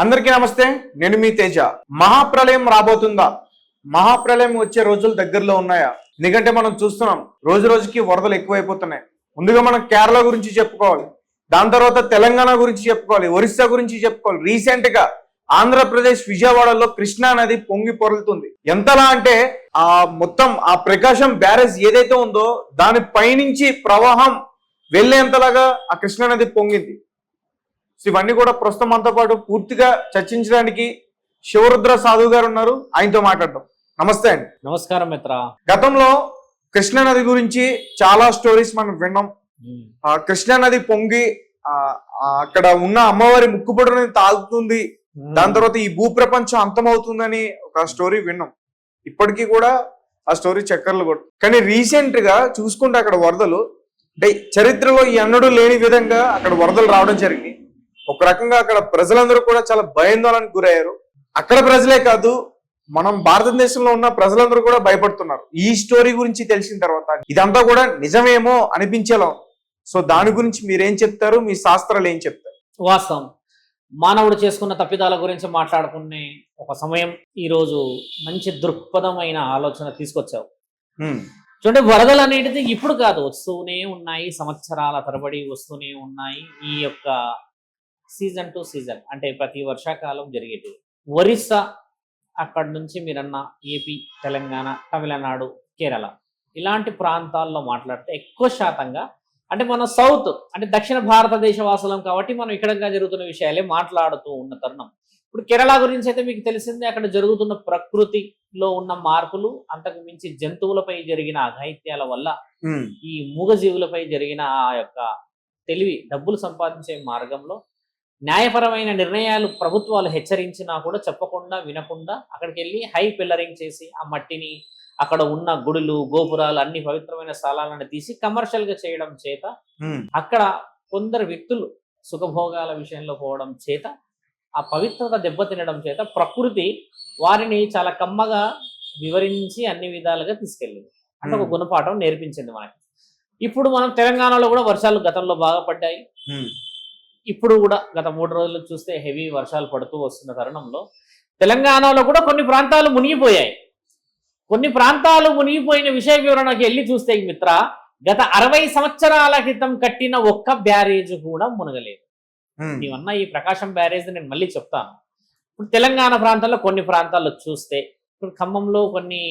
అందరికీ నమస్తే. నేను మీ తేజ. మహాప్రళయం రాబోతుందా? మహాప్రళయం వచ్చే రోజులు దగ్గరలో ఉన్నాయా? ఎందుకంటే మనం చూస్తున్నాం రోజు రోజుకి వరదలు ఎక్కువైపోతున్నాయి. ముందుగా మనం కేరళ గురించి చెప్పుకోవాలి, దాని తర్వాత తెలంగాణ గురించి చెప్పుకోవాలి, ఒరిస్సా గురించి చెప్పుకోవాలి. రీసెంట్ గా ఆంధ్రప్రదేశ్ విజయవాడలో కృష్ణా నది పొంగి పొరలుతుంది. ఎంతలా అంటే మొత్తం ఆ ప్రకాశం బ్యారేజ్ ఏదైతే ఉందో దాని పైనుంచి ప్రవాహం వెళ్లేంతలాగా ఆ కృష్ణా నది పొంగింది. ఇవన్నీ కూడా ప్రస్తుతం మనతో పాటు పూర్తిగా చర్చించడానికి శివరుద్ర సాధు గారు ఉన్నారు. ఆయనతో మాట్లాడదాం. నమస్తే అండి. నమస్కారం మిత్ర. గతంలో కృష్ణా నది గురించి చాలా స్టోరీస్ మనం విన్నాం. కృష్ణా నది పొంగి అక్కడ ఉన్న అమ్మవారి ముక్కుపొడని తాగుతుంది, దాని తర్వాత ఈ భూప్రపంచం అంతమవుతుందని ఒక స్టోరీ విన్నాం. ఇప్పటికీ కూడా ఆ స్టోరీ చక్కర్లు కొడు. కానీ రీసెంట్ గా చూసుకుంటే అక్కడ వరదలు అంటే చరిత్రలో ఈ అన్నడు లేని విధంగా అక్కడ వరదలు రావడం జరిగింది. ఒక రకంగా అక్కడ ప్రజలందరూ కూడా చాలా భయాందోళనకు గురయ్యారు. అక్కడ ప్రజలే కాదు, మనం భారతదేశంలో ఉన్న ప్రజలందరూ కూడా భయపడుతున్నారు. ఈ స్టోరీ గురించి తెలిసిన తర్వాత ఇదంతా కూడా నిజమేమో అనిపించేలా. సో దాని గురించి మీరేం చెప్తారు, మీ శాస్త్రాలు ఏం చెప్తారు? వాస్తవం, మానవుడు చేసుకున్న తప్పిదాల గురించి మాట్లాడుకునే ఒక సమయం. ఈరోజు మంచి దృక్పథమైన ఆలోచన తీసుకొచ్చావు. చూడండి, వరదలు అనేటిది ఇప్పుడు కాదు, వస్తూనే ఉన్నాయి, సంవత్సరాల తరబడి వస్తూనే ఉన్నాయి. ఈ యొక్క సీజన్ టు సీజన్ అంటే ప్రతి వర్షాకాలం జరిగేది. ఒరిస్సా అక్కడి నుంచి మీరన్న ఏపీ, తెలంగాణ, తమిళనాడు, కేరళ ఇలాంటి ప్రాంతాల్లో మాట్లాడితే ఎక్కువ శాతంగా అంటే మనం సౌత్ అంటే దక్షిణ భారతదేశ వాసులం కాబట్టి మనం ఇక్కడ జరుగుతున్న విషయాలే మాట్లాడుతూ ఉన్న తరుణం. ఇప్పుడు కేరళ గురించి అయితే మీకు తెలిసిందే, అక్కడ జరుగుతున్న ప్రకృతిలో ఉన్న మార్పులు, అంతకు మించి జంతువులపై జరిగిన అఘాయిత్యాల వల్ల ఈ మూగజీవులపై జరిగిన ఆ యొక్క తెలివి డబ్బులు సంపాదించే మార్గంలో న్యాయపరమైన నిర్ణయాలు ప్రభుత్వాలు హెచ్చరించినా కూడా చెప్పకుండా వినకుండా అక్కడికి వెళ్ళి హై పిల్లరింగ్ చేసి ఆ మట్టిని అక్కడ ఉన్న గుడులు, గోపురాలు, అన్ని పవిత్రమైన స్థలాలను తీసి కమర్షియల్ గా చేయడం చేత అక్కడ కొందరు వ్యక్తులు సుఖభోగాల విషయంలో పోవడం చేత ఆ పవిత్రత దెబ్బతినడం చేత ప్రకృతి వారిని చాలా కమ్మగా వివరించి అన్ని విధాలుగా తీసుకెళ్ళింది. అంటే ఒక గుణపాఠం నేర్పించింది మనకి. ఇప్పుడు మనం తెలంగాణలో కూడా వర్షాలు గతంలో బాగా పడ్డాయి. ఇప్పుడు కూడా గత 3 రోజులు చూస్తే హెవీ వర్షాలు పడుతూ వస్తున్న తరుణంలో తెలంగాణలో కూడా కొన్ని ప్రాంతాలు మునిగిపోయాయి. కొన్ని ప్రాంతాలు మునిగిపోయిన విషయ వివరణకి వెళ్ళి చూస్తే మిత్ర, గత 60 సంవత్సరాల క్రితం కట్టిన ఒక్క బ్యారేజ్ కూడా మునగలేదు. నీవన్నా ఈ ప్రకాశం బ్యారేజ్ నేను మళ్ళీ చెప్తాను. ఇప్పుడు తెలంగాణ ప్రాంతంలో కొన్ని ప్రాంతాల్లో చూస్తే, ఇప్పుడు ఖమ్మంలో కొన్ని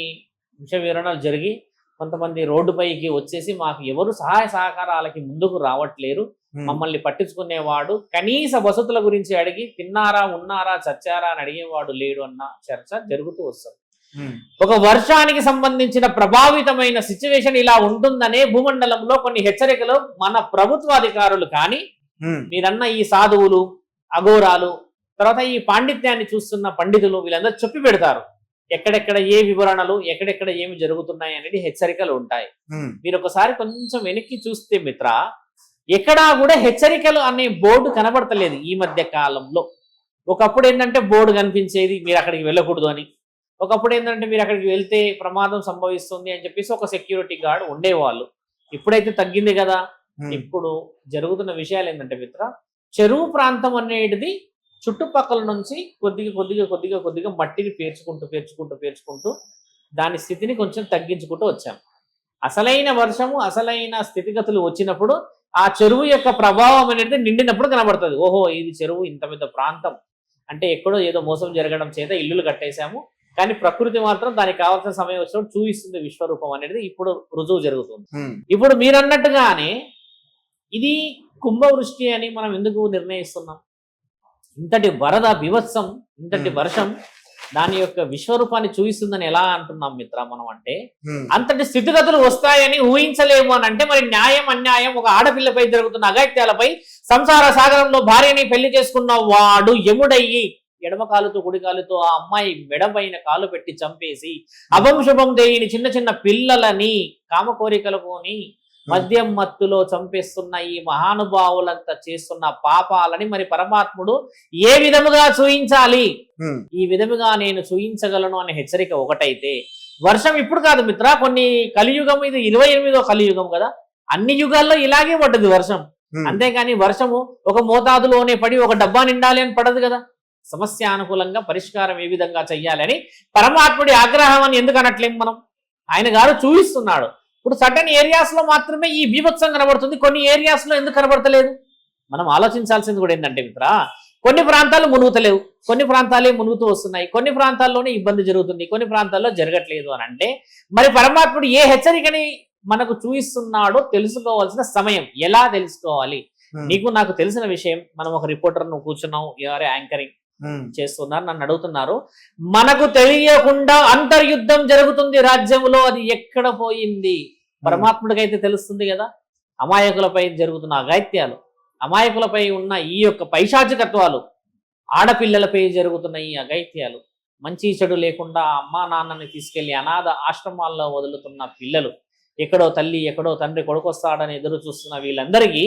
విషయ వివరణలు జరిగి కొంతమంది రోడ్డుపైకి వచ్చేసి మాకు ఎవరు సహాయ సహకారాలకి ముందుకు రావట్లేరు, మమ్మల్ని పట్టించుకునేవాడు, కనీస వసతుల గురించి అడిగి తిన్నారా, ఉన్నారా, చచ్చారా అని అడిగేవాడు లేడు అన్న చర్చ జరుగుతూ వస్తుంది. ఒక వర్షానికి సంబంధించిన ప్రభావితమైన సిచ్యువేషన్ ఇలా ఉంటుందనే భూమండలంలో కొన్ని హెచ్చరికలు మన ప్రభుత్వాధికారులు కానీ మీరన్న ఈ సాధువులు, అఘోరాలు, తర్వాత ఈ పాండిత్యాన్ని చూస్తున్న పండితులు వీళ్ళందరూ చెప్పి పెడతారు. ఎక్కడెక్కడ ఏ వివరణలు, ఎక్కడెక్కడ ఏమి జరుగుతున్నాయి అనేది హెచ్చరికలు ఉంటాయి. మీరు ఒకసారి కొంచెం వెనక్కి చూస్తే మిత్ర, ఎక్కడా కూడా హెచ్చరికలు అనే బోర్డు కనబడతలేదు ఈ మధ్య కాలంలో. ఒకప్పుడు ఏంటంటే బోర్డు కనిపించేది మీరు అక్కడికి వెళ్ళకూడదు అని, ఒకప్పుడు ఏంటంటే మీరు అక్కడికి వెళ్తే ప్రమాదం సంభవిస్తుంది అని చెప్పేసి ఒక సెక్యూరిటీ గార్డ్ ఉండేవాళ్ళు. ఇప్పుడైతే తగ్గింది కదా. ఇప్పుడు జరుగుతున్న విషయాలు ఏంటంటే మిత్ర, చెరువు ప్రాంతం అనేది చుట్టుపక్కల నుంచి కొద్దిగా మట్టిని పేర్చుకుంటూ దాని స్థితిని కొంచెం తగ్గించుకుంటూ వచ్చాం. అసలైన వర్షము, అసలైన స్థితిగతులు వచ్చినప్పుడు ఆ చెరువు యొక్క ప్రభావం అనేది నిండినప్పుడు కనబడుతుంది. ఓహో, ఇది చెరువు ఇంత పెద్ద ప్రాంతం అంటే ఎక్కడో ఏదో మోసం జరగడం చేత ఇల్లులు కట్టేశాము, కానీ ప్రకృతి మాత్రం దానికి కావాల్సిన సమయం వచ్చినప్పుడు చూపిస్తుంది విశ్వరూపం అనేది ఇప్పుడు రుజువు జరుగుతుంది. ఇప్పుడు మీరన్నట్టుగానే ఇది కుంభవృష్టి అని మనం ఎందుకు నిర్ణయిస్తున్నాం? ఇంతటి వరద వివత్సం, ఇంతటి వర్షం దాని యొక్క విశ్వరూపాన్ని చూపిస్తుందని ఎలా అంటున్నాం మిత్ర మనం? అంటే అంతటి స్థితిగతులు వస్తాయని ఊహించలేము అని అంటే మరి న్యాయం అన్యాయం, ఒక ఆడపిల్లపై జరుగుతున్న అఘాయిత్యాలపై సంసార సాగరంలో భార్యని పెళ్లి చేసుకున్న వాడు యముడయ్యి ఎడమ కాలుతో కుడి కాలుతో ఆ అమ్మాయి మెడపైన కాలు పెట్టి చంపేసి అభంశుభం తెలియని చిన్న చిన్న పిల్లలని కామ కోరికలతోని మద్యం మత్తులో చంపేస్తున్న ఈ మహానుభావులంతా చేస్తున్న పాపాలని మరి పరమాత్ముడు ఏ విధముగా చూయించాలి, ఈ విధముగా నేను చూయించగలను అనే హెచ్చరిక ఒకటైతే, వర్షం ఇప్పుడు కాదు మిత్ర, కొన్ని కలియుగం, ఇది 28వ కలియుగం కదా, అన్ని యుగాల్లో ఇలాగే పడ్డది వర్షం. అంతేగాని వర్షము ఒక మోతాదులోనే పడి ఒక డబ్బా నిండాలి అని పడదు కదా. సమస్యానుకూలంగా పరిష్కారం ఏ విధంగా చెయ్యాలని పరమాత్ముడి ఆగ్రహం అని ఎందుకు అనట్లేం మనం? ఆయన గారు చూపిస్తున్నాడు. ఇప్పుడు సర్టన్ ఏరియాస్ లో మాత్రమే ఈ బీభత్సం కనబడుతుంది, కొన్ని ఏరియాస్ లో ఎందుకు కనబడతలేదు? మనం ఆలోచించాల్సింది కూడా ఏంటంటే మిత్ర, కొన్ని ప్రాంతాలు మునుగుతలేవు, కొన్ని ప్రాంతాలే మునుగుతూ వస్తున్నాయి, కొన్ని ప్రాంతాల్లోనే ఇబ్బంది జరుగుతుంది, కొన్ని ప్రాంతాల్లో జరగట్లేదు అని అంటే మరి పరమాత్ముడు ఏ హెచ్చరికని మనకు చూపిస్తున్నాడో తెలుసుకోవాల్సిన సమయం. ఎలా తెలుసుకోవాలి? నీకు నాకు తెలిసిన విషయం, మనం ఒక రిపోర్టర్ నువ్వు కూర్చున్నావు, ఎవరే యాంకరింగ్ చేస్తున్నారు, నన్ను అడుగుతున్నారు, మనకు తెలియకుండా అంతర్యుద్ధం జరుగుతుంది రాజ్యంలో, అది ఎక్కడ పోయింది? పరమాత్ముడికైతే తెలుస్తుంది కదా. అమాయకులపై జరుగుతున్న అఘాయిత్యాలు, అమాయకులపై ఉన్న ఈ యొక్క పైశాచికత్వాలు, ఆడపిల్లలపై జరుగుతున్న ఈ అఘాయిత్యాలు, మంచి చెడు లేకుండా అమ్మా నాన్నని తీసుకెళ్లి అనాథ ఆశ్రమాల్లో వదులుతున్న పిల్లలు, ఎక్కడో తల్లి ఎక్కడో తండ్రి కొడుకొస్తాడని ఎదురు చూస్తున్న వీళ్ళందరికీ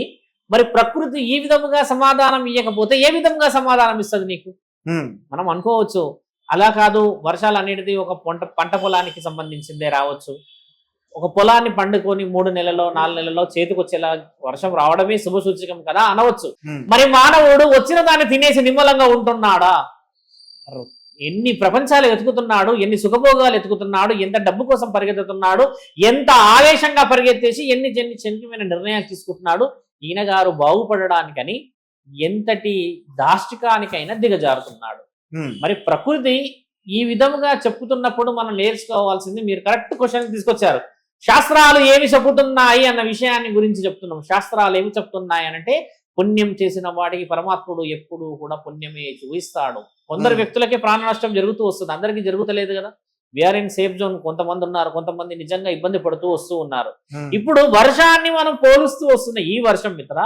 మరి ప్రకృతి ఈ విధముగా సమాధానం ఇవ్వకపోతే ఏ విధంగా సమాధానం ఇస్తుంది నీకు? మనం అనుకోవచ్చు అలా కాదు, వర్షాలు అనేది ఒక పంట పొలానికి సంబంధించిందే రావచ్చు, ఒక పొలాన్ని పండుకొని 3 నెలలో 4 నెలలో చేతికొచ్చేలా వర్షం రావడమే శుభ సూచకం కదా అనవచ్చు. మరి మానవుడు వచ్చిన దాన్ని తినేసి నిమ్మలంగా ఉంటున్నాడా? ఎన్ని ప్రపంచాలు వెతుకుతున్నాడు, ఎన్ని సుఖభోగాలు వెతుకుతున్నాడు, ఎంత డబ్బు కోసం పరిగెత్తుతున్నాడు, ఎంత ఆవేశంగా పరిగెత్తేసి ఎన్ని చనికమైన నిర్ణయాలు తీసుకుంటున్నాడు. ఈయన గారు బాగుపడడానికని ఎంతటి దాష్టికానికైనా దిగజారుతున్నాడు. మరి ప్రకృతి ఈ విధముగా చెప్పుతున్నప్పుడు మనం నేర్చుకోవాల్సింది, మీరు కరెక్ట్ క్వశ్చన్ తీసుకొచ్చారు, శాస్త్రాలు ఏమి చెప్పుతున్నాయి అన్న విషయాన్ని గురించి చెప్తున్నాం. శాస్త్రాలు ఏమి చెప్తున్నాయి అంటే పుణ్యం చేసిన వాడికి పరమాత్ముడు ఎప్పుడు కూడా పుణ్యమే చూపిస్తాడు. కొందరు వ్యక్తులకే ప్రాణ నష్టం జరుగుతూ వస్తుంది, అందరికీ జరుగుతలేదు కదా. వీఆర్ ఇన్ సేఫ్ జోన్, కొంతమంది ఉన్నారు, కొంతమంది నిజంగా ఇబ్బంది పడుతూ వస్తూ ఉన్నారు. ఇప్పుడు వర్షాన్ని మనం పోలుస్తూ వస్తున్న ఈ వర్షం మిత్ర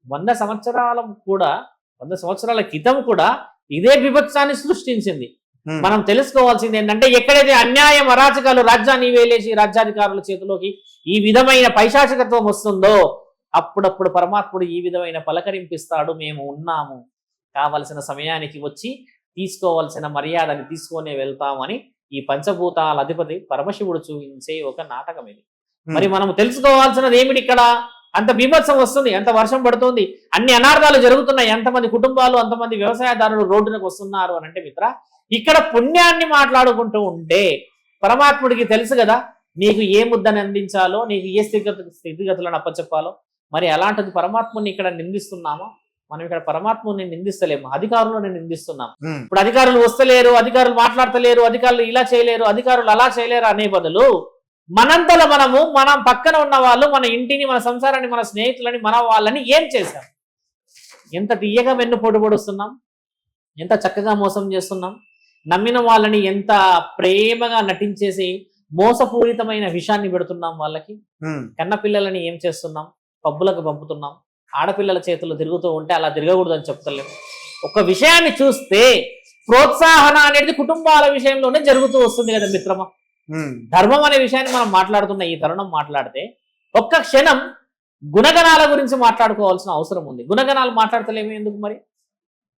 100 సంవత్సరాల క్రితం కూడా ఇదే విభత్సాన్ని సృష్టించింది. మనం తెలుసుకోవాల్సింది ఏంటంటే, ఎక్కడైతే అన్యాయం అరాచకాలు రాజ్యాన్ని వేలేసి రాజ్యాధికారుల చేతిలోకి ఈ విధమైన పైశాచికత్వం వస్తుందో అప్పుడప్పుడు పరమాత్ముడు ఈ విధమైన పలకరింపిస్తాడు, మేము ఉన్నాము, కావలసిన సమయానికి వచ్చి తీసుకోవాల్సిన మర్యాదని తీసుకొని వెళ్తామని ఈ పంచభూతాల అధిపతి పరమశివుడు చూపించే ఒక నాటకం ఇది. మరి మనం తెలుసుకోవాల్సినది ఏమిటి? ఇక్కడ అంత బీభత్సం వస్తుంది, అంత వర్షం పడుతుంది, అన్ని అనార్థాలు జరుగుతున్నాయి, ఎంతమంది కుటుంబాలు అంతమంది వ్యవసాయదారులు రోడ్డునకు వస్తున్నారు అని అంటే మిత్ర, ఇక్కడ పుణ్యాన్ని మాట్లాడుకుంటూ ఉంటే పరమాత్ముడికి తెలుసు కదా నీకు ఏ ముద్దని అందించాలో, నీకు ఏ స్థితిగతులను అప్పచెప్పాలో. మరి అలాంటిది పరమాత్ముని ఇక్కడ నిందిస్తున్నామా? మనం ఇక్కడ పరమాత్ముని నిందిస్తలేము, అధికారులను నిందిస్తున్నాం. ఇప్పుడు అధికారులు వస్తలేరు, అధికారులు మాట్లాడతలేరు, అధికారులు ఇలా చేయలేరు, అధికారులు అలా చేయలేరు అనే బదులు మనంతలో మనం పక్కన ఉన్న వాళ్ళు, మన ఇంటిని, మన సంసారాన్ని, మన స్నేహితులని, మన వాళ్ళని ఏం చేశాం? ఎంత తీయగా వెన్ను పొడుపొడుస్తున్నాం, ఎంత చక్కగా మోసం చేస్తున్నాం, నమ్మిన వాళ్ళని ఎంత ప్రేమగా నటించేసి మోసపూరితమైన విషయాన్ని పెడుతున్నాం వాళ్ళకి. కన్న పిల్లలని ఏం చేస్తున్నాం? పబ్బులకు పంపుతున్నాం. ఆడపిల్లల చేతుల్లో తిరుగుతూ ఉంటే అలా తిరగకూడదని చెప్తలేము. ఒక విషయాన్ని చూస్తే ప్రోత్సాహన అనేది కుటుంబాల విషయంలోనే జరుగుతూ వస్తుంది కదా మిత్రమా. ధర్మం అనే విషయాన్ని మనం మాట్లాడుతున్న ఈ తరుణం మాట్లాడితే ఒక్క క్షణం గుణగణాల గురించి మాట్లాడుకోవాల్సిన అవసరం ఉంది. గుణగణాలు మాట్లాడతలేము ఎందుకు? మరి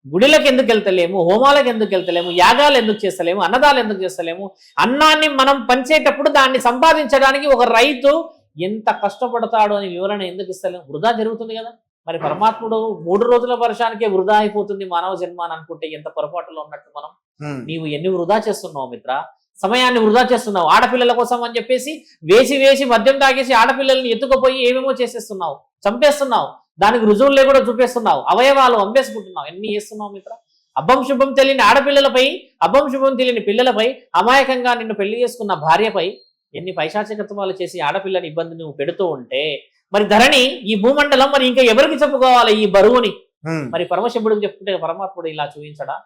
గుడిలకు ఎందుకు వెళ్తలేము, హోమాలకు ఎందుకు వెళ్తలేము, యాగాలు ఎందుకు చేస్తలేము, అన్నదాలు ఎందుకు చేస్తలేము? అన్నాన్ని మనం పంచేటప్పుడు దాన్ని సంపాదించడానికి ఒక రైతు ఎంత కష్టపడతాడో అని వివరణ ఎందుకు ఇస్తలేము? వృధా జరుగుతుంది కదా. మరి పరమాత్ముడు 3 రోజుల వర్షానికే వృధా అయిపోతుంది మానవ జన్మ అని అనుకుంటే ఎంత పొరపాటులో ఉన్నట్టు మనం. నీవు ఎన్ని వృధా చేస్తున్నావు మిత్ర? సమయాన్ని వృధా చేస్తున్నావు. ఆడపిల్లల కోసం అని చెప్పేసి వేసి మద్యం తాగేసి ఆడపిల్లల్ని ఎత్తుకుపోయి ఏమేమో చేసేస్తున్నావు, చంపేస్తున్నావు, దానికి రుజువులు లేకుండా చూపేస్తున్నావు, అవయవాలు అమ్మేసుకుంటున్నావు, ఎన్ని చేస్తున్నావు మిత్ర? అబ్బం శుభం తెలియని ఆడపిల్లలపై, అబ్బం శుభం తెలియని పిల్లలపై, అమాయకంగా నిన్ను పెళ్లి చేసుకున్న భార్యపై ఎన్ని పైశాచికత్వాలు చేసి ఆడపిల్లని ఇబ్బంది నువ్వు పెడుతూ ఉంటే మరి ధరణి, ఈ భూమండలం మరి ఇంకా ఎవరికి చెప్పుకోవాలి ఈ బరువుని? మరి పరమశివుడికి చెప్పుకుంటే పరమాత్ముడు ఇలా చూపించడా?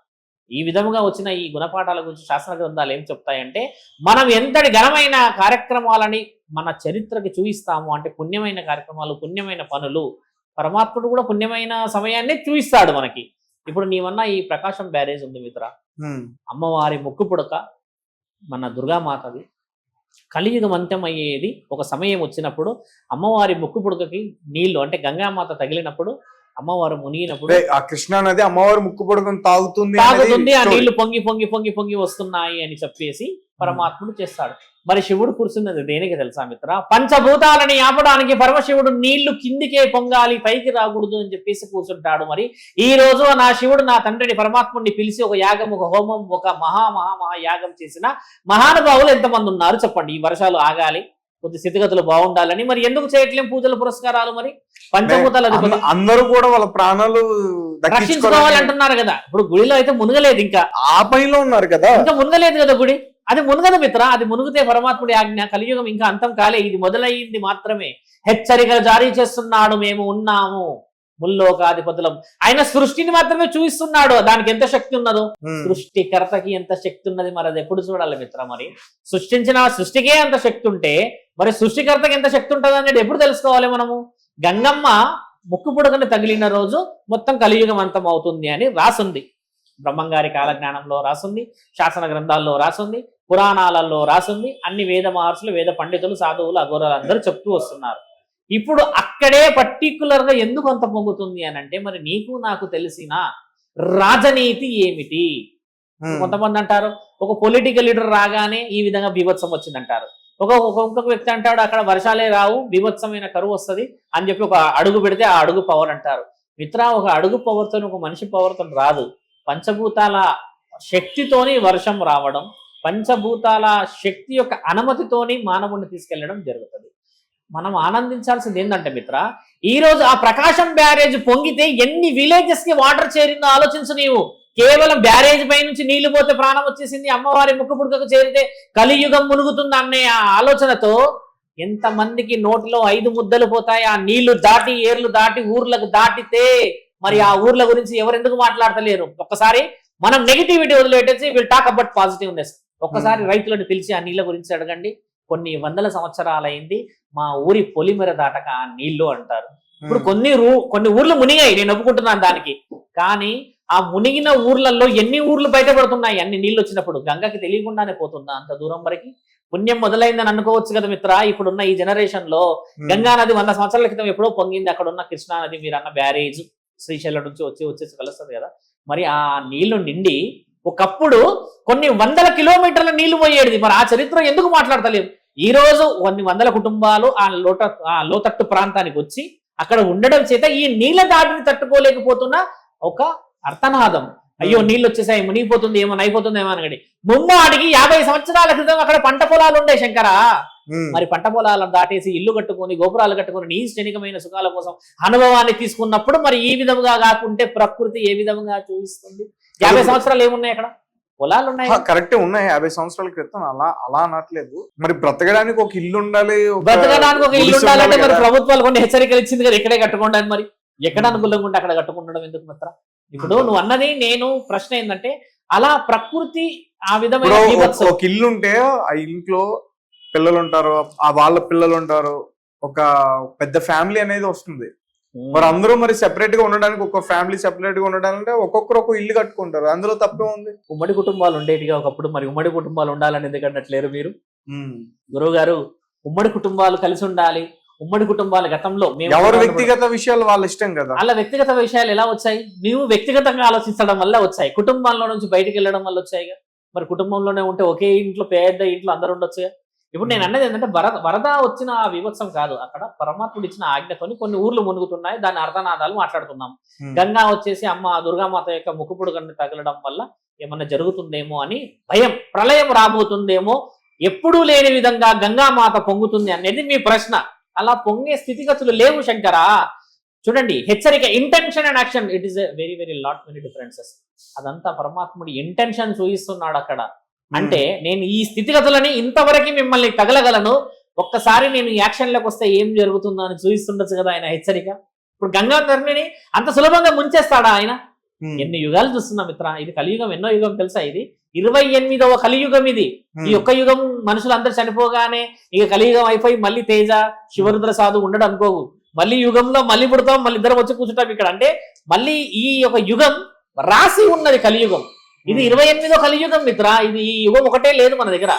ఈ విధముగా వచ్చిన ఈ గుణపాఠాల గురించి శాస్త్ర గ్రంథాలు ఏం చెప్తాయంటే, మనం ఎంతటి ఘనమైన కార్యక్రమాలని మన చరిత్రకి చూపిస్తాము అంటే పుణ్యమైన కార్యక్రమాలు, పుణ్యమైన పనులు, పరమాత్ముడు కూడా పుణ్యమైన సమయాన్ని చూపిస్తాడు మనకి. ఇప్పుడు నీవన్నా ఈ ప్రకాశం బ్యారేజ్ ఉంది మిత్ర, అమ్మవారి ముక్కు పుడక మన దుర్గామాతది. కలియుగం అంత్యం అయ్యేది ఒక సమయం వచ్చినప్పుడు అమ్మవారి ముక్కు పుడకకి నీళ్లు అంటే గంగామాత తగిలినప్పుడు, అమ్మవారు మునిగినప్పుడు ఆ కృష్ణా నది అమ్మవారి ముక్కు పుడకను తాగుతుంది, ఆ నీళ్లు పొంగి వస్తున్నాయి అని చెప్పేసి పరమాత్ముడు చేస్తాడు. మరి శివుడు కూర్చున్నది దేనికి తెలుసా మిత్ర? పంచభూతాలని ఆపడానికి పరమశివుడు నీళ్లు కిందికే పొంగాలి, పైకి రాకూడదు అని చెప్పేసి కూర్చుంటాడు. మరి ఈ రోజు నా శివుడు నా తండ్రిని పరమాత్ముడిని పిలిచి ఒక యాగం, ఒక హోమం, ఒక మహా యాగం చేసిన మహానుభావులు ఎంతమంది ఉన్నారు చెప్పండి. ఈ వర్షాలు ఆగాలి, కొద్ది స్థితిగతులు బాగుండాలని మరి ఎందుకు చేయట్లేం పూజలు పురస్కారాలు? మరి పంచభూతాలు అందరూ కూడా వాళ్ళ ప్రాణాలు రక్షించుకోవాలంటున్నారు కదా. ఇప్పుడు గుడిలో అయితే మునగలేదు, ఇంకా ఆ పనిలో ఉన్నారు కదా, ఇంకా మునగలేదు కదా గుడి. అది మునగదు మిత్ర, అది మునిగితే పరమాత్ముడి ఆజ్ఞ. కలియుగం ఇంకా అంతం కాలే, ఇది మొదలయ్యింది మాత్రమే. హెచ్చరికలు జారీ చేస్తున్నాడు, మేము ఉన్నాము ముల్లోకాధిపతులం. ఆయన సృష్టిని మాత్రమే చూపిస్తున్నాడు, దానికి ఎంత శక్తి ఉన్నదో. సృష్టికర్తకి ఎంత శక్తి ఉన్నది మరి అది ఎప్పుడు చూడాలి మిత్ర? మరి సృష్టించిన సృష్టికే అంత శక్తి ఉంటే మరి సృష్టికర్తకి ఎంత శక్తి ఉంటుంది అనేది ఎప్పుడు తెలుసుకోవాలి మనము? గంగమ్మ ముక్కు పుడకని తగిలిన రోజు మొత్తం కలియుగం అంతం అవుతుంది అని రాసుంది. బ్రహ్మంగారి కాలజ్ఞానంలో రాసుంది, శాసన గ్రంథాల్లో రాసుంది, పురాణాలలో రాసుంది. అన్ని వేద మహర్షులు, వేద పండితులు, సాధువులు, అఘోరాలు అందరూ చెప్తూ వస్తున్నారు. ఇప్పుడు అక్కడే పర్టికులర్ గా ఎందుకు అంత పొంగుతుంది అని అంటే మరి నీకు నాకు తెలిసిన రాజనీతి ఏమిటి? కొంతమంది అంటారు ఒక పొలిటికల్ లీడర్ రాగానే ఈ విధంగా బీభత్సం వచ్చిందంటారు. ఇంకొక వ్యక్తి అంటాడు అక్కడ వర్షాలే రావు, బీభత్సమైన కరువు వస్తుంది అని చెప్పి ఒక అడుగు పెడితే ఆ అడుగు పవర్ అంటారు. మిత్ర, ఒక అడుగు పవర్తో ఒక మనిషి పవర్తో రాదు. పంచభూతాల శక్తితోని వర్షం రావడం, పంచభూతాల శక్తి యొక్క అనుమతితోని మానవుడిని తీసుకెళ్లడం జరుగుతుంది. మనం ఆనందించాల్సింది ఏంటంటే మిత్ర, ఈ రోజు ఆ ప్రకాశం బ్యారేజ్ పొంగితే ఎన్ని విలేజెస్ కి వాటర్ చేరిందో ఆలోచించు నీవు. కేవలం బ్యారేజ్ పై నుంచి నీళ్లు పోతే ప్రాణం వచ్చేసింది, అమ్మవారి ముక్కు పుడకకు చేరితే కలియుగం మునుగుతుంది అనే ఆ ఆలోచనతో ఎంతమందికి నోటిలో 5 ముద్దలు పోతాయి. ఆ నీళ్లు దాటి, ఏర్లు దాటి, ఊర్లకు దాటితే మరి ఆ ఊర్ల గురించి ఎవరెందుకు మాట్లాడతలేరు? ఒక్కసారి మనం నెగిటివిటీ వదిలేటేసి విల్ టాక్ అబౌట్ పాజిటివ్నెస్. ఒక్కసారి రైతులను పిలిచి ఆ నీళ్ళ గురించి అడగండి. కొన్ని వందల సంవత్సరాలైంది మా ఊరి పొలిమెర దాటక ఆ నీళ్లు అంటారు. ఇప్పుడు కొన్ని ఊర్లు మునిగాయి, నేను ఒప్పుకుంటున్నాను దానికి. కానీ ఆ మునిగిన ఊర్లలో ఎన్ని ఊర్లు బయటపడుతున్నాయి అన్ని నీళ్ళు వచ్చినప్పుడు? గంగకి తెలియకుండానే పోతుందా అంత దూరం వరకు? పుణ్యం మొదలైందని అనుకోవచ్చు కదా మిత్ర. ఇప్పుడున్న ఈ జనరేషన్ లో గంగా నది 100 సంవత్సరాల క్రితం ఎప్పుడో పొంగింది. అక్కడ ఉన్న కృష్ణా నది మీరు అన్న బ్యారేజ్ శ్రీశైలం నుంచి వచ్చేసి కలుస్తుంది కదా. మరి ఆ నీళ్లు నిండి ఒకప్పుడు కొన్ని వందల కిలోమీటర్ల నీళ్లు పోయేది. మరి ఆ చరిత్ర ఎందుకు మాట్లాడతలేము? ఈ రోజు కొన్ని వందల కుటుంబాలు ఆ లోతట్టు ప్రాంతానికి వచ్చి అక్కడ ఉండడం చేత ఈ నీళ్ల దాడిని తట్టుకోలేకపోతున్న ఒక అర్థనాదం. అయ్యో నీళ్ళు వచ్చేసాయి, మునిగిపోతుంది, ఏమో అయిపోతుంది ఏమో అనగడి. ముమ్మాడికి 50 సంవత్సరాల క్రితం అక్కడ పంట పొలాలు ఉండే శంకరా. మరి పంట పొలాలను దాటేసి ఇల్లు కట్టుకొని, గోపురాలు కట్టుకొని, నీ క్షణికమైన సుఖాల కోసం అనుభవాన్ని తీసుకున్నప్పుడు మరి ఈ విధంగా కాకుంటే ప్రకృతి ఏ విధంగా చూపిస్తుంది? 50 సంవత్సరాలు ఏమున్నాయి అక్కడ? పొలాలు ఉన్నాయి, కరెక్ట్ ఉన్నాయి. 50 సంవత్సరాల క్రితం అలా అనట్లేదు. మరి బ్రతకడానికి ఒక ఇల్లు ఉండాలి, బ్రతకడానికి ఒక ఇల్లు ఉండాలంటే మరి ప్రభుత్వాలు కొన్ని హెచ్చరికలు ఇచ్చింది కదా, ఇక్కడే కట్టుకోండి అని. మరి ఎక్కడ అనుకూలంగా ఉంటే అక్కడ కట్టుకుండడం ఎందుకు మిత్ర? ఇప్పుడు నువ్వు అన్నది నేను ప్రశ్న ఏంటంటే అలా ప్రకృతి ఆ విధమైన ఒక ఇల్లు ఉంటే ఆ ఇంట్లో పిల్లలు ఉంటారు, ఆ వాళ్ళ పిల్లలు ఉంటారు, ఒక పెద్ద ఫ్యామిలీ అనేది వస్తుంది. మరి అందరూ మరి సెపరేట్ గా ఉండడానికి, ఒక ఫ్యామిలీ సెపరేట్ గా ఉండడానికి ఒక్కొక్కరు ఒక ఇల్లు కట్టుకుంటారు. అందులో తప్పే ఉంది. ఉమ్మడి కుటుంబాలు ఉండేటిగా ఒకప్పుడు, మరి ఉమ్మడి కుటుంబాలు ఉండాలని ఎందుకంటట్లేరు మీరు? గురువు గారు, ఉమ్మడి కుటుంబాలు కలిసి ఉండాలి. ఉమ్మడి కుటుంబాల గతంలో ఎవరు వ్యక్తిగత విషయాలు వాళ్ళ ఇష్టం కదా. అలా వ్యక్తిగత విషయాలు ఎలా వచ్చాయి? నీవు వ్యక్తిగతంగా ఆలోచించడం వల్ల వచ్చాయి, కుటుంబాల్లో నుంచి బయటకు వెళ్ళడం వల్ల వచ్చాయిగా. మరి కుటుంబంలోనే ఉంటే ఒకే ఇంట్లో పెద్ద ఇంట్లో అందరు ఉండొచ్చుగా. ఇప్పుడు నేను అన్నది ఏంటంటే వరద వచ్చిన ఆ వివత్సం కాదు, అక్కడ పరమాత్ముడు ఇచ్చిన ఆజ్ఞతోని కొన్ని ఊర్లు మునుగుతున్నాయి, దాని అర్థనాదాలు మాట్లాడుతున్నాం. గంగా వచ్చేసి అమ్మ దుర్గామాత యొక్క ముక్కుపుడు కన్ను తగలడం వల్ల ఏమన్నా జరుగుతుందేమో అని భయం, ప్రళయం రాబోతుందేమో, ఎప్పుడూ లేని విధంగా గంగామాత పొంగుతుంది అనేది మీ ప్రశ్న. అలా పొంగే స్థితిగతులు లేవు శంకరా. చూడండి, హెచ్చరిక, intention and action, it is very very lot many differences. అదంతా పరమాత్ముడి ఇంటెన్షన్ చూపిస్తున్నాడు అక్కడ. అంటే నేను ఈ స్థితిగతులని ఇంతవరకు మిమ్మల్ని తగలగలను, ఒక్కసారి నేను యాక్షన్లోకి వస్తే ఏం జరుగుతుందో అని చూపిస్తుండొచ్చు కదా ఆయన హెచ్చరిక. ఇప్పుడు గంగాధర్ని అంత సులభంగా ముంచేస్తాడా ఆయన? ఎన్ని యుగాలు చూస్తున్నా మిత్ర, ఇది కలియుగం. ఎన్నో యుగం తెలుసా? ఇది 28వ కలియుగం. ఇది ఈ ఒక్క యుగం మనుషులందరూ చనిపోగానే ఇక కలియుగం అయిపోయి మళ్ళీ తేజ శివరుద్ర సాధు ఉండడు అనుకోవు. మళ్ళీ యుగంలో మళ్ళీ పుడతాం, మళ్ళీ ఇద్దరం వచ్చి కూర్చుంటాం ఇక్కడ. అంటే మళ్ళీ ఈ యొక్క యుగం రాసి ఉన్నది కలియుగం. ఇది 28వ కలియుగం మిత్ర. ఇది ఈ యుగం ఒకటే లేదు మన దగ్గర,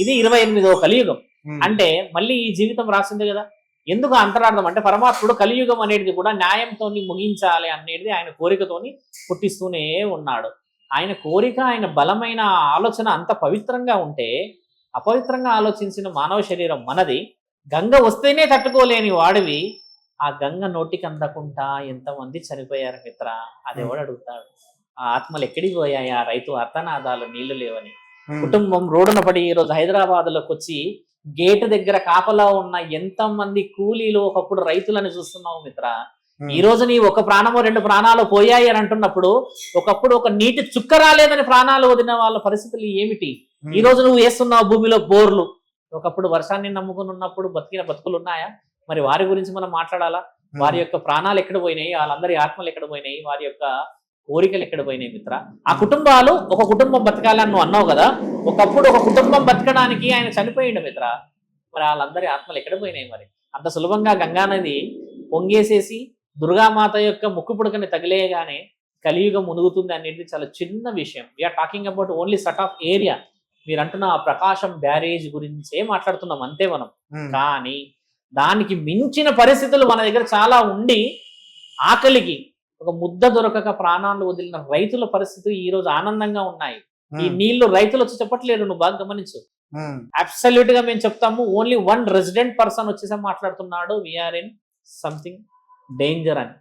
ఇది 28వ కలియుగం. అంటే మళ్ళీ ఈ జీవితం రాసింది కదా. ఎందుకు అంతరార్థం అంటే పరమాత్ముడు కలియుగం అనేది కూడా న్యాయంతో ముగించాలి అనేది ఆయన కోరికతోని పుట్టిస్తూనే ఉన్నాడు. ఆయన కోరిక, ఆయన బలమైన ఆలోచన అంత పవిత్రంగా ఉంటే అపవిత్రంగా ఆలోచించిన మానవ శరీరం మనది. గంగ వస్తేనే తట్టుకోలేని వాడివి, ఆ గంగ నోటికి అందకుండా ఎంతమంది చనిపోయారు మిత్ర. అది ఎవడు అడుగుతాడు? ఆ ఆత్మలు ఎక్కడికి పోయాయి? ఆ రైతు అర్థనాదాలు నీళ్లు లేవని. కుటుంబం రోడ్డున పడి ఈరోజు హైదరాబాద్లోకి వచ్చి గేటు దగ్గర కాపలా ఉన్న ఎంతమంది కూలీలు, ఒకప్పుడు రైతులని చూస్తున్నావు మిత్ర. ఈ రోజు నీ ఒక ప్రాణమో 2 ప్రాణాలు పోయాయి అని అంటున్నప్పుడు, ఒకప్పుడు ఒక నీటి చుక్క రాలేదని ప్రాణాలు వదిలిన వాళ్ళ పరిస్థితులు ఏమిటి? ఈ రోజు నువ్వు వేస్తున్నావు భూమిలో బోర్లు. ఒకప్పుడు వర్షాన్ని నమ్ముకుని ఉన్నప్పుడు బతికిన బతుకులు ఉన్నాయా? మరి వారి గురించి మనం మాట్లాడాలా? వారి యొక్క ప్రాణాలు ఎక్కడ పోయినాయి? వాళ్ళందరి ఆత్మలు ఎక్కడ పోయినాయి? వారి యొక్క కోరికలు ఎక్కడ పోయినాయి మిత్ర? ఆ కుటుంబాలు, ఒక కుటుంబం బతకాలని నువ్వు అన్నావు కదా, ఒకప్పుడు ఒక కుటుంబం బతకడానికి ఆయన చనిపోయిండు మిత్ర. మరి వాళ్ళందరి ఆత్మలు ఎక్కడ పోయినాయి? మరి అంత సులభంగా గంగానది పొంగేసేసి దుర్గామాత యొక్క ముక్కు పుడకని తగిలేయగానే కలియుగం మునుగుతుంది అనేది చాలా చిన్న విషయం. We are talking about only sort of area. మీరు అంటున్న ఆ ప్రకాశం బ్యారేజ్ గురించే మాట్లాడుతున్నాం అంతే మనం. కానీ దానికి మించిన పరిస్థితులు మన దగ్గర చాలా ఉండి, ఆకలికి ఒక ముద్ద దొరకక ప్రాణాలు వదిలిన రైతుల పరిస్థితులు ఈ రోజు ఆనందంగా ఉన్నాయి. ఈ నీళ్లు రైతులు వచ్చి చెప్పట్లేరు, నువ్వు బాగా గమనించు. అబ్సల్యూట్ గా మేము చెప్తాము, ఓన్లీ 1 రెసిడెంట్ పర్సన్ వచ్చేసా మాట్లాడుతున్నాడు, వీఆర్ ఇన్ సంథింగ్ డేంజర్ అని.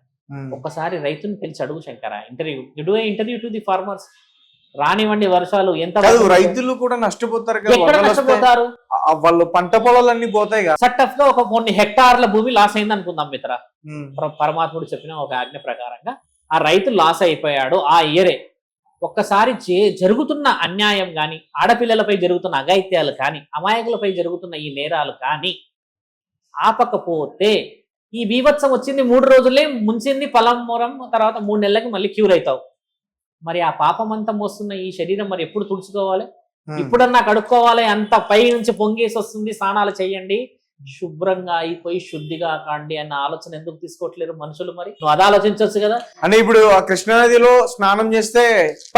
ఒక్కసారి రైతుని పిలిచి అడుగు Shankara, interview to the farmers. రానివ్వండి వర్షాలు ఎంత, రైతులు కూడా నష్టపోతారు కదా. ఎక్కడ నష్టపోతారు? వాళ్ళు పంట పొలాలన్నీ పోతాయి కదా. సట్టఫ్ గా ఒక కొన్ని హెక్టార్ల భూమి లాస్ అయింది అనుకుందాం మిత్ర. పరమాత్ముడు చెప్పిన ఒక ఆజ్ఞ ప్రకారంగా ఆ రైతు లాస్ అయిపోయాడు ఆ ఇయరే. ఒక్కసారి జరుగుతున్న అన్యాయం కానీ, ఆడపిల్లలపై జరుగుతున్న అఘాయిత్యాలు కానీ, అమాయకులపై జరుగుతున్న ఈ నేరాలు కానీ ఆపకపోతే, ఈ బీభత్సం వచ్చింది 3 రోజులే ముంచింది పొలం మొరం, తర్వాత 3 నెలలకి మళ్ళీ క్యూర్ అవుతావు. మరి ఆ పాపమంతా మోస్తున్న ఈ శరీరం మరి ఎప్పుడు తుడుచుకోవాలి? ఇప్పుడన్నా కడుక్కోవాలి. అంత పై నుంచి పొంగేసి వస్తుంది, స్నానాలు చేయండి, శుభ్రంగా అయిపోయి శుద్ధిగా కాండి అన్న ఆలోచన ఎందుకు తీసుకోవట్లేరు మనుషులు? మరి నువ్వు అది ఆలోచించవచ్చు కదా. అంటే ఇప్పుడు ఆ కృష్ణానదిలో స్నానం చేస్తే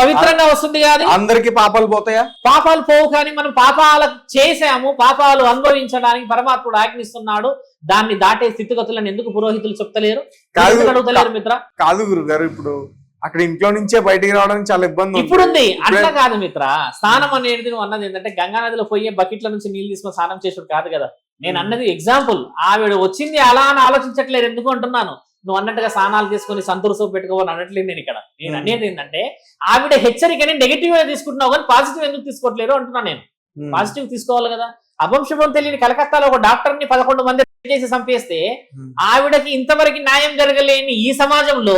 పవిత్రంగా వస్తుంది కాదు, అందరికి పాపాలు పోతాయా? పాపాలు పోవు, కానీ మనం పాపాలు చేసాము, పాపాలు అనుభవించడానికి పరమాత్ముడు ఆజ్ఞిస్తున్నాడు. దాన్ని దాటే స్థితిగతులను ఎందుకు పురోహితులు చెప్తలేరు, అడుగుతలేరు మిత్ర? కాదు గురుగారు, ఇప్పుడు అక్కడ ఇంట్లో నుంచే బయటికి రావడానికి చాలా ఇబ్బంది ఇప్పుడుంది. అట్లా కాదు మిత్ర, స్నానం అనేది నువ్వు అన్నది ఏంటంటే గంగా నదిలో పోయే బకెట్ల నుంచి నీళ్ళు తీసుకొని స్నానం చేసుడు కాదు కదా. నేను అన్నది ఎగ్జాంపుల్. ఆవిడ వచ్చింది అలా అని ఆలోచించట్లేదు, ఎందుకు అంటున్నాను, నువ్వు అన్నట్టుగా స్నానాలు చేసుకుని సంతూరు సోపు పెట్టుకోవాలని అనట్లేదు నేను ఇక్కడ. నేను అనేది ఏంటంటే ఆవిడ హెచ్చరికని నెగిటివ్ గా తీసుకుంటున్నావు కానీ పాజిటివ్ ఎందుకు తీసుకోవట్లేరు అంటున్నాను నేను. పాజిటివ్ తీసుకోవాలి కదా. అభంశుభం తెలియని కలకత్తాలో ఒక డాక్టర్ ని 11 మంది చేసి చంపేస్తే ఆవిడకి ఇంతవరకు న్యాయం జరగలేని ఈ సమాజంలో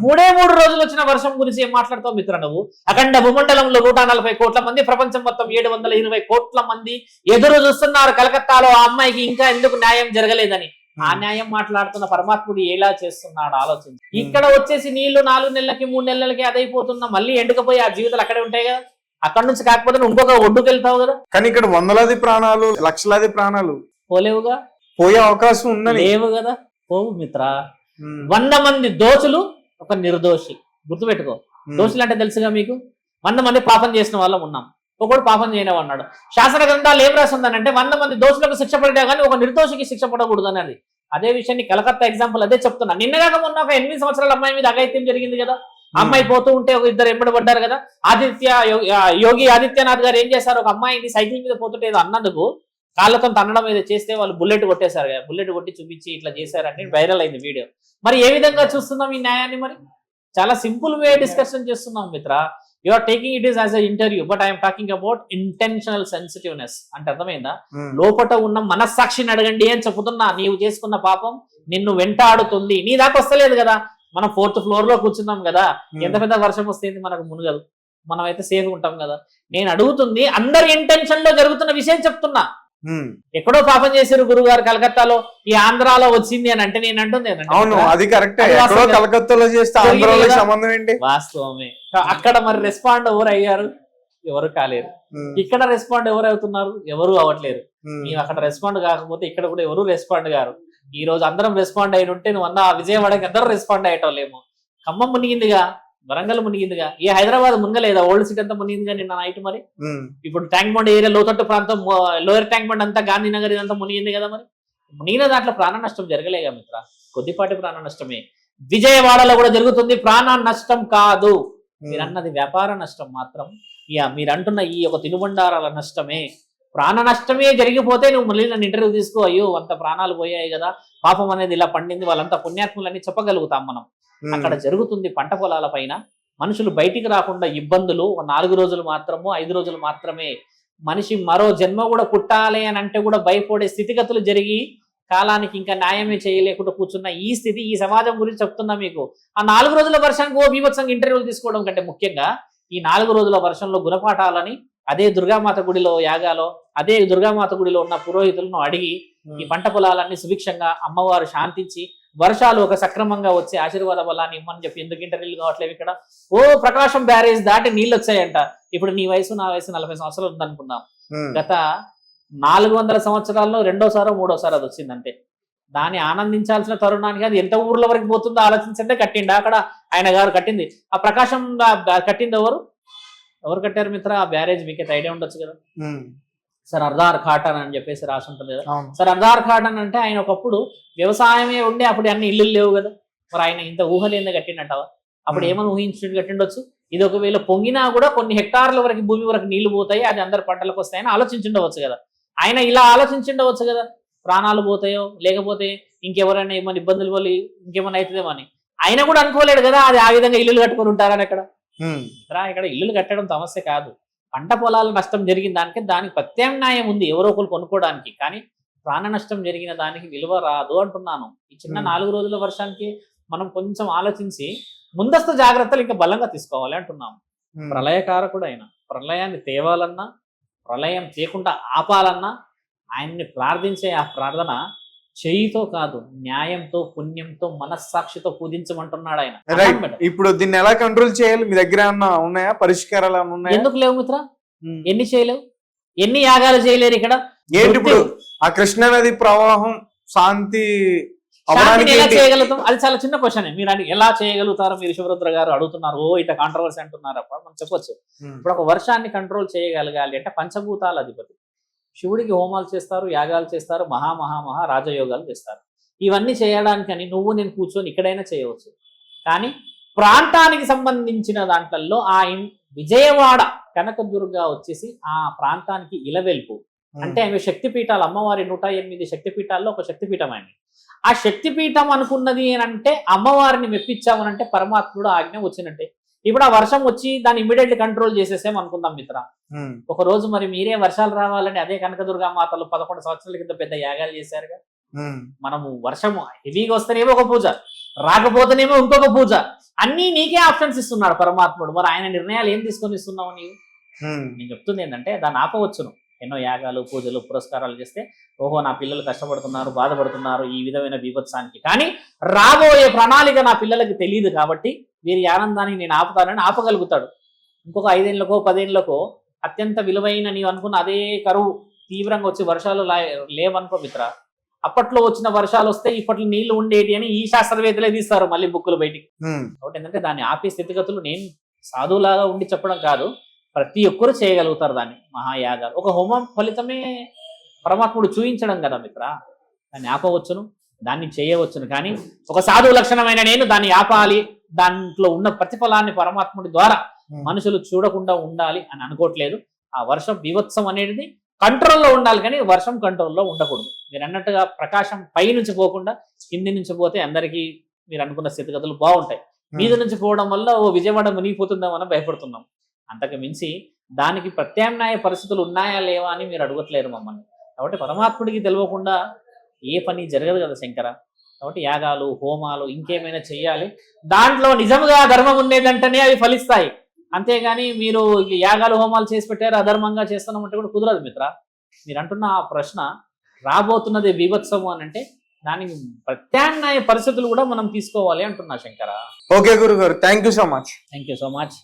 3 రోజులు వచ్చిన వర్షం గురించి ఏం మాట్లాడతావు మిత్ర నువ్వు? అఖండ భూమండలంలో 140 కోట్ల మంది, ప్రపంచం మొత్తం 720 కోట్ల మంది ఎదురు చూస్తున్నారు కలకత్తాలో ఆ అమ్మాయికి ఇంకా ఎందుకు న్యాయం జరగలేదని. ఆ న్యాయం మాట్లాడుతున్న పరమాత్ముడు ఎలా చేస్తున్నాడు ఆలోచించి. ఇక్కడ వచ్చేసి నీళ్లు 4 నెలలకి 3 నెలలకి అదైపోతున్నా మళ్ళీ ఎండుకపోయి ఆ జీవితాలు అక్కడే ఉంటాయి కదా. అక్కడ నుంచి కాకపోతే ఇంకొక ఒడ్డుకు వెళ్తావు కదా. కానీ ఇక్కడ 100,000 ప్రాణాలు, 1,00,000 ప్రాణాలు పోలేవుగా, పోయే అవకాశం ఉన్నది లేవు కదా. పోవు మిత్ర. 100 మంది దోషులు, ఒక నిర్దోషి. గుర్తుపెట్టుకో, దోషులు అంటే తెలుసుగా మీకు. 100 మంది పాపం చేసిన వాళ్ళం ఉన్నాం, ఒకడు పాపం చేయనివాడు అన్నాడు. శాసన గ్రంథాలు ఏం రాసి ఉందనంటే 100 మంది దోషులకు శిక్ష పడినా కానీ ఒక నిర్దోషికి శిక్ష పడకూడదు అనేది. అదే విషయాన్ని కలకత్తా ఎగ్జాంపుల్ అదే చెప్తున్నా. నిన్నగాక మొన్న ఒక 8 సంవత్సరాల అమ్మాయి మీద అఘాయిత్యం జరిగింది కదా. అమ్మాయి పోతూ ఉంటే ఒక 2 ఎంబడబడ్డారు కదా. యోగి ఆదిత్యనాథ్ గారు ఏం చేశారు, ఒక అమ్మాయిని సైకిల్ మీద పోతుంటే ఏదో అన్నందుకు కాళ్ళతో తన్నడం ఏదో చేస్తే వాళ్ళు బుల్లెట్ కొట్టేశారు కదా. బుల్లెట్ కొట్టి చూపించి ఇట్లా చేశారని వైరల్ అయింది వీడియో. మరి ఏ విధంగా చూస్తున్నాం ఈ న్యాయాన్ని? మరి చాలా సింపుల్ వే డిస్కషన్ చేస్తున్నాం మిత్ర. You are taking it is as a interview, but I'm talking about intentional sensitiveness. అంటే అర్థమైందా? లోపట ఉన్న మనస్సాక్షిని అడగండి అని చెప్తున్నా. నీవు చేసుకున్న పాపం నిన్ను వెంటాడుతుంది, నీ దాకా వస్తలేదు కదా. మనం 4th ఫ్లోర్ లో కూర్చున్నాం కదా, ఎంత పెద్ద వర్షం వస్తుంది మనకు మునుగదు, మనం అయితే సేఫ్ ఉంటాం కదా. నేను అడుగుతుంది అందరి ఇంటెన్షన్ లో జరుగుతున్న విషయం చెప్తున్నా. ఎక్కడో పాపం చేశారు గురుగారు కలకత్తాలో, ఈ ఆంధ్రాలో వచ్చింది అని అంటే నేను అంటుంది వాస్తవమే. అక్కడ మరి రెస్పాండ్ ఎవరు అయ్యారు? ఎవరు కాలేరు. ఇక్కడ రెస్పాండ్ ఎవరు అవుతున్నారు? ఎవరు అవ్వట్లేరు. మేము అక్కడ రెస్పాండ్ కాకపోతే ఇక్కడ కూడా ఎవరు రెస్పాండ్ గారు. ఈ రోజు అందరం రెస్పాండ్ అయిన ఉంటే నువ్వు అన్న విజయవాడకి అందరూ రెస్పాండ్ అయ్యేటోళ్ళేమో. ఖమ్మం మునిగిందిగా, వరంగల్ మునిగిందిగా, ఏ హైదరాబాద్ మునగలేదా? ఓల్డ్ సిటీ అంతా మునిగిందిగా నిన్న నైట్. మరి ఇప్పుడు ట్యాంక్ బండ్ ఏరియా, లోతట్టు ప్రాంతం, లోయర్ ట్యాంక్ బండ్ అంతా, గాంధీనగర్ ఇదంతా మునిగింది కదా. మరి మునిగిన దాంట్లో ప్రాణ నష్టం జరగలేగా మిత్ర, కొద్దిపాటి ప్రాణ నష్టమే. విజయవాడలో కూడా జరుగుతుంది, ప్రాణ నష్టం కాదు. మీరు అన్నది వ్యాపార నష్టం మాత్రం. మీరు అంటున్న ఈ ఒక తినుబండారాల నష్టమే. ప్రాణ నష్టమే జరిగిపోతే నువ్వు మళ్ళీ నన్ను ఇంటర్వ్యూ తీసుకో, అయ్యో అంత ప్రాణాలు పోయాయి కదా, పాపం అనేది ఇలా పండింది, వాళ్ళంతా పుణ్యాత్ములని చెప్పగలుగుతాం మనం. అక్కడ జరుగుతుంది పంట పొలాల పైన మనుషులు బయటికి రాకుండా ఇబ్బందులు. 4 రోజులు మాత్రమో 5 రోజులు మాత్రమే మనిషి మరో జన్మ కూడా పుట్టాలి అని అంటే కూడా భయపడే స్థితిగతులు జరిగి కాలానికి ఇంకా న్యాయమే చేయలేకుండా కూర్చున్న ఈ స్థితి, ఈ సమాజం గురించి చెప్తున్నా మీకు. ఆ 4 రోజుల వర్షానికి బీభత్సంగా ఇంటర్వ్యూలు తీసుకోవడం కంటే ముఖ్యంగా ఈ 4 రోజుల వర్షంలో గుణపాఠాలని అదే దుర్గామాత గుడిలో యాగాలో, అదే దుర్గామాత గుడిలో ఉన్న పురోహితులను అడిగి ఈ పంట పొలాలన్నీ సుభిక్షంగా అమ్మవారు శాంతించి వర్షాలు ఒక సక్రమంగా వచ్చి ఆశీర్వాద బలాన్ని ఇమ్మని చెప్పి ఎందుకు ఇంటర్వ్యూలు కావట్లేదు ఇక్కడ. ప్రకాశం బ్యారేజ్ దాటి నీళ్ళు వచ్చాయంట. ఇప్పుడు నీ వయసు నా వయసు 40 సంవత్సరాలు ఉందనుకుందాం. గత 400 సంవత్సరాల్లో 2వ, 3వసారి అది వచ్చిందంటే దాన్ని ఆనందించాల్సిన తరుణానికి అది ఎంత ఊర్ల వరకు పోతుందో ఆలోచించంటే కట్టిండా అక్కడ ఆయన గారు కట్టింది. ఆ ప్రకాశం కట్టింది ఎవరు కట్టారు మిత్ర ఆ బ్యారేజ్? మీకైతే ఐడియా ఉండొచ్చు కదా. సర్దార్ ఖాటన్ అని చెప్పేసి రాసి ఉంటుంది కదా. సర్దార్ ఖాటన్ అంటే ఆయన ఒకప్పుడు వ్యవసాయమే ఉండే, అప్పుడు అన్ని ఇల్లు లేవు కదా, మరి ఆయన ఇంత ఊహలేందే కట్టిండటవా? అప్పుడు ఏమని ఊహించినట్టు కట్టిండొచ్చు. ఇది ఒకవేళ పొంగినా కూడా కొన్ని హెక్టార్ల వరకు భూమి వరకు నీళ్లు పోతాయి, అది అందరి పంటలకు వస్తాయని ఆలోచించుండవచ్చు కదా. ఆయన ఇలా ఆలోచించుండవచ్చు కదా, ప్రాణాలు పోతాయో లేకపోతే ఇంకెవరైనా ఏమైనా ఇబ్బందులు వల్ల ఇంకేమైనా అవుతుందేమో అని. ఆయన కూడా అనుకోలేడు కదా అది ఆ విధంగా ఇల్లులు కట్టుకొని ఉంటారని. ఇక్కడ ఇల్లులు కట్టడం సమస్య కాదు, పంట పొలాల నష్టం జరిగిన దానికి ప్రత్యామ్నాయం ఉంది ఎవరో ఒకరు కొనుక్కోవడానికి. కానీ ప్రాణ నష్టం జరిగిన దానికి విలువ రాదు అంటున్నాను. ఈ చిన్న 4 రోజుల వర్షానికి మనం కొంచెం ఆలోచించి ముందస్తు జాగ్రత్తలు ఇంకా బలంగా తీసుకోవాలి అంటున్నాము. ప్రళయకారకుడు అయిన ప్రళయాన్ని తేవాలన్నా, ప్రళయం చేయకుండా ఆపాలన్నా ఆయన్ని ప్రార్థించే ఆ ప్రార్థన చేయితో కాదు, న్యాయంతో, పుణ్యంతో, మనస్సాక్షితో పూజించమంటున్నాడు ఆయన. ఇప్పుడు దీన్ని ఎలా కంట్రోల్ చేయాలి? మీ దగ్గర ఉన్నాయా పరిష్కారాలు? ఉన్నాయా? ఎందుకు లేవు మిత్ర? ఎన్ని చేయలేవు? ఎన్ని యాగాలు చేయలేరు ఇక్కడ? ఏంటి ఇప్పుడు ఆ కృష్ణా నది ప్రవాహం శాంతి ఎలా చేయగలుగుతాం? అది చాలా చిన్న క్వశ్చన్. మీరు ఎలా చేయగలుగుతారో మీరు శివరుద్ర గారు అడుగుతున్నారు. ఇట్లా కాంట్రవర్సీ అంటున్నారు. అప్పుడు మనం చెప్పొచ్చు. ఇప్పుడు ఒక వర్షాన్ని కంట్రోల్ చేయగలగాలి అంటే పంచభూతాల అధిపతి శివుడికి హోమాలు చేస్తారు, యాగాలు చేస్తారు, మహా రాజయోగాలు చేస్తారు. ఇవన్నీ చేయడానికని నువ్వు నేను కూర్చొని ఇక్కడైనా చేయవచ్చు. కానీ ప్రాంతానికి సంబంధించిన దాంట్లో విజయవాడ కనకదుర్గ వచ్చేసి ఆ ప్రాంతానికి ఇలవెల్పు. అంటే ఆమె శక్తిపీఠాలు, అమ్మవారి 108 శక్తిపీఠాల్లో ఒక శక్తిపీఠం అయింది. ఆ శక్తిపీఠం అనుకున్నది అంటే అమ్మవారిని మెప్పించామనంటే పరమాత్ముడు ఆజ్ఞ వచ్చినట్టే. ఇప్పుడు ఆ వర్షం వచ్చి దాన్ని ఇమీడియట్లీ కంట్రోల్ చేసేసాం అనుకుందాం మిత్ర. ఒక రోజు మరి మీరే వర్షాలు రావాలని అదే కనకదుర్గా మాతలు 11 సంవత్సరాల కింద పెద్ద యాగాలు చేశారుగా. మనము వర్షం హెవీగా వస్తేనేమో ఒక పూజ, రాకపోతేనేమో ఇంకొక పూజ, అన్ని నీకే ఆప్షన్స్ ఇస్తున్నాడు పరమాత్ముడు. మరి ఆయన నిర్ణయాలు ఏం తీసుకొని ఇస్తున్నావు నీవు? నేను చెప్తుంది ఏంటంటే దాన్ని ఆపవచ్చును. ఎన్నో యాగాలు, పూజలు, పురస్కారాలు చేస్తే ఓహో నా పిల్లలు కష్టపడుతున్నారు, బాధపడుతున్నారు ఈ విధమైన బీభత్సానికి. కానీ రాబోయే ప్రణాళిక నా పిల్లలకి తెలియదు కాబట్టి వీరి ఆనందాన్ని నేను ఆపుతానని ఆపగలుగుతాడు. ఇంకొక 5 ఏళ్లకో 10 ఏళ్లకో అత్యంత విలువైన నీవు అనుకున్న అదే కరువు తీవ్రంగా వచ్చి వర్షాలు లేవనుకో మిత్ర, అప్పట్లో వచ్చిన వర్షాలు వస్తే ఇప్పట్లో నీళ్లు ఉండేటి అని ఈ శాస్త్రవేత్తలే తీస్తారు మళ్ళీ బుక్కులు బయటికి. కాబట్టి ఏంటంటే దాన్ని ఆపే స్థితిగతులు నేను సాధువులాగా ఉండి చెప్పడం కాదు, ప్రతి ఒక్కరు చేయగలుగుతారు దాన్ని. మహాయాగాలు ఒక హోమం ఫలితమే పరమాత్ముడు చూయించడం కదా మిత్ర. దాన్ని ఆపవచ్చును, దాన్ని చేయవచ్చును. కానీ ఒక సాధువు లక్షణమైన నేను దాన్ని ఆపాలి, దాంట్లో ఉన్న ప్రతిఫలాన్ని పరమాత్ముడి ద్వారా మనుషులు చూడకుండా ఉండాలి అని అనుకోవట్లేదు. ఆ వర్షం బీభత్సం అనేది కంట్రోల్లో ఉండాలి, కానీ వర్షం కంట్రోల్లో ఉండకూడదు. మీరు అన్నట్టుగా ప్రకాశం పై నుంచి పోకుండా కింది నుంచి పోతే అందరికీ మీరు అనుకున్న స్థితిగతులు బాగుంటాయి. మీద నుంచి పోవడం వల్ల విజయవాడ మునిగిపోతుందామని భయపడుతున్నాం. అంతకు మించి దానికి ప్రత్యామ్నాయ పరిస్థితులు ఉన్నాయా లేవా అని మీరు అడగట్లేరు మమ్మల్ని. కాబట్టి పరమాత్ముడికి తెలియకుండా ఏ పని జరగదు కదా శంకర. కాబట్టి యాగాలు, హోమాలు ఇంకేమైనా చెయ్యాలి. దాంట్లో నిజముగా ధర్మం ఉండేదంటేనే అవి ఫలిస్తాయి. అంతేగాని మీరు యాగాలు, హోమాలు చేసి పెట్టారు అధర్మంగా చేస్తున్నామంటే కూడా కుదరదు మిత్ర. మీరు అంటున్న ఆ ప్రశ్న రాబోతున్నది బీభత్సము అని అంటే దానికి ప్రత్యామ్నాయ పరిస్థితులు కూడా మనం తీసుకోవాలి అంటున్నా శంకర. ఓకే గురుగారు, thank you so much. Thank you so much.